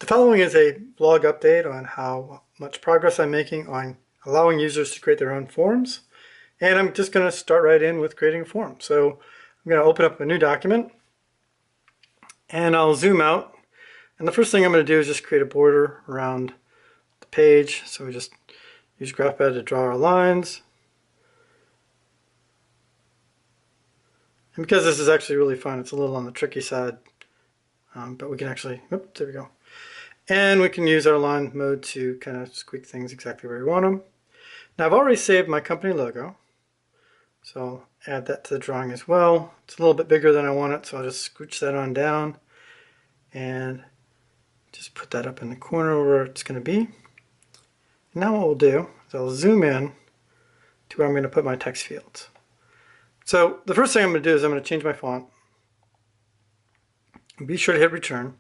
The following is a blog update on how much progress I'm making on allowing users to create their own forms. And I'm just going to start right in with creating a form. So I'm going to open up a new document and I'll zoom out. And the first thing I'm going to do is just create a border around the page. So we just use GraphPad to draw our lines. And because this is actually really fun, it's a little on the tricky side, but we can actually, oops, there we go. And we can use our line mode to kind of squeak things exactly where we want them. Now I've already saved my company logo, so I'll add that to the drawing as well. It's a little bit bigger than I want it, so I'll just scooch that on down and just put that up in the corner where it's going to be. Now what we'll do is I'll zoom in to where I'm going to put my text fields. So the first thing I'm going to do is I'm going to change my font. Be sure to hit return.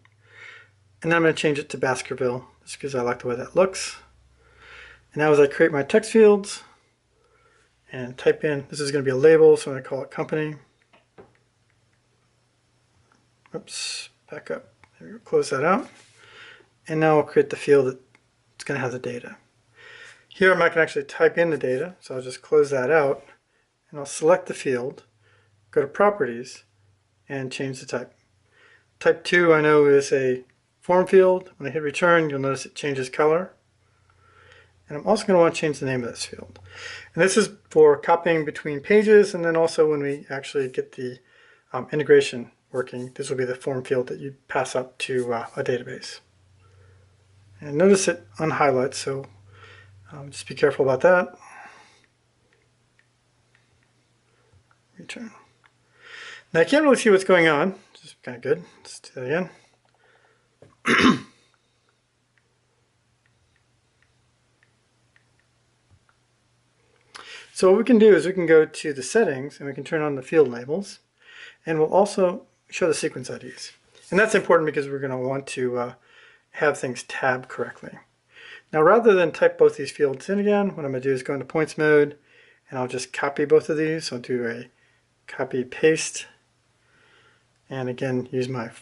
And then I'm going to change it to Baskerville, just because I like the way that looks. And now as I create my text fields and type in, this is going to be a label, so I'm going to call it company. Oops, back up. There we go. Close that out. And now I'll create the field that's going to have the data. Here I'm not going to actually type in the data, so I'll just close that out. And I'll select the field, go to Properties, and change the type. Type 2 I know is a form field. When I hit return, you'll notice it changes color. And I'm also going to want to change the name of this field. And this is for copying between pages, and then also when we actually get the integration working, this will be the form field that you pass up to a database. And notice it unhighlights, so just be careful about that. Return. Now I can't really see what's going on, which is kind of good. Let's do that again. So what we can do is we can go to the settings and we can turn on the field labels, and we'll also show the sequence IDs. And that's important because we're going to want to have things tabbed correctly. Now rather than type both these fields in again, what I'm going to do is go into points mode and I'll just copy both of these. So I'll do a copy paste, and again use my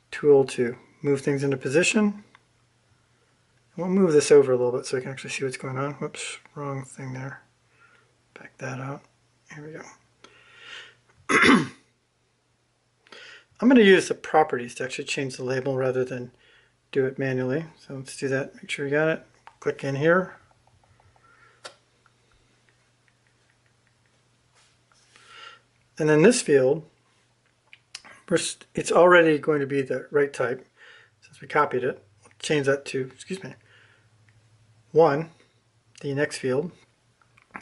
tool to move things into position. We'll move this over a little bit so we can actually see what's going on. Whoops, wrong thing there. Back that out. Here we go. I'm going to use the properties to actually change the label rather than do it manually. So let's do that. Make sure you got it. Click in here. And then this field, first, it's already going to be the right type since we copied it. We'll change that to, 1, the next field.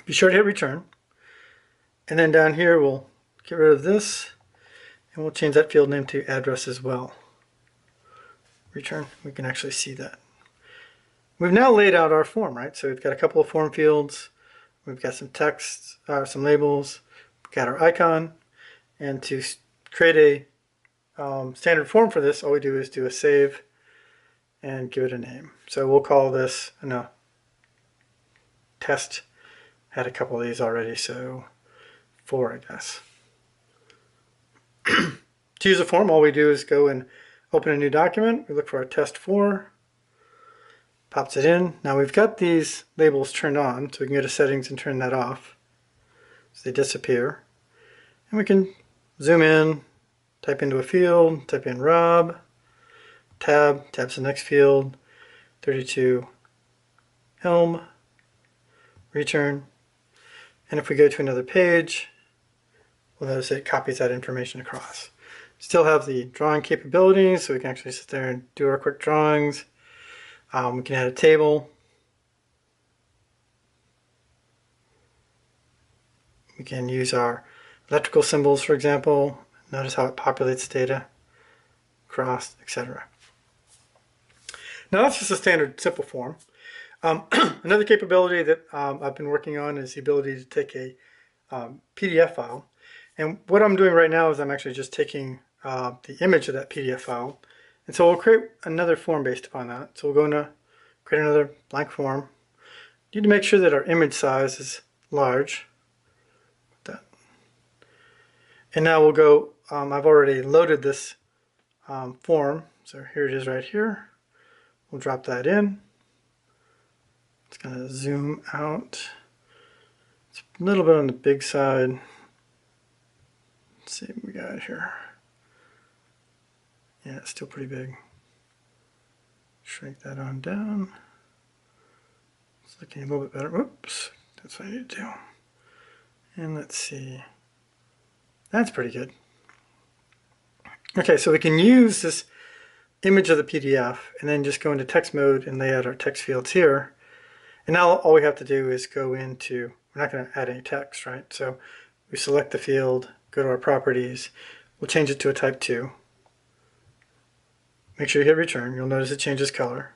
Be sure to hit return. And then down here we'll get rid of this and we'll change that field name to address as well. Return. We can actually see that. We've now laid out our form, right? So we've got a couple of form fields. We've got some text, some labels. We've got our icon. And to create a standard form for this, all we do is do a save and give it a name. So we'll call this, no, test. Had a couple of these already, so 4, I guess. To use a form, all we do is go and open a new document. We look for our test 4, pops it in. Now we've got these labels turned on, so we can go to settings and turn that off so they disappear. And we can zoom in, type into a field, type in Rob, tabs the next field, 32 Helm, return. And if we go to another page, we'll notice it copies that information across. Still have the drawing capabilities, so we can actually sit there and do our quick drawings. We can add a table. We can use our electrical symbols, for example. Notice how it populates data, cross, etc. Now that's just a standard simple form. Another capability that I've been working on is the ability to take a PDF file. And what I'm doing right now is I'm actually just taking the image of that PDF file. And so we'll create another form based upon that. So we'll go into create another blank form. Need to make sure that our image size is large. And now we'll go, I've already loaded this form. So here it is right here. We'll drop that in. It's going to zoom out. It's a little bit on the big side. Let's see what we got here. Yeah, it's still pretty big. Shrink that on down. It's looking a little bit better. Whoops, that's what I need to do. And let's see. That's pretty good. Okay, so we can use this image of the PDF and then just go into text mode and lay out our text fields here. And now all we have to do is go into, we're not going to add any text, right? So we select the field, go to our properties, we'll change it to a type 2. Make sure you hit return. You'll notice it changes color.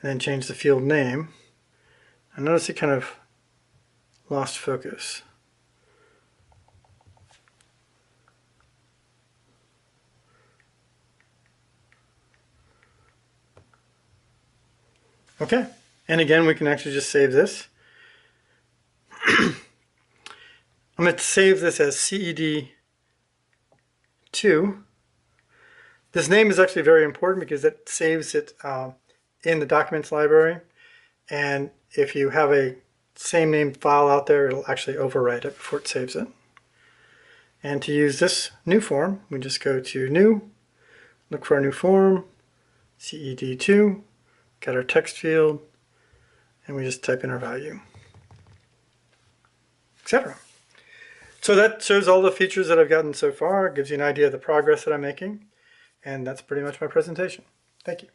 And then change the field name. And notice it kind of lost focus. Okay, and again we can actually just save this. I'm going to save this as CED2. This name is actually very important because it saves it in the documents library, and if you have a same name file out there, it'll actually overwrite it before it saves it. And to use this new form, we just go to New, look for a new form, CED2, get our text field, and we just type in our value, etc. So that shows all the features that I've gotten so far. It gives you an idea of the progress that I'm making, and that's pretty much my presentation. Thank you.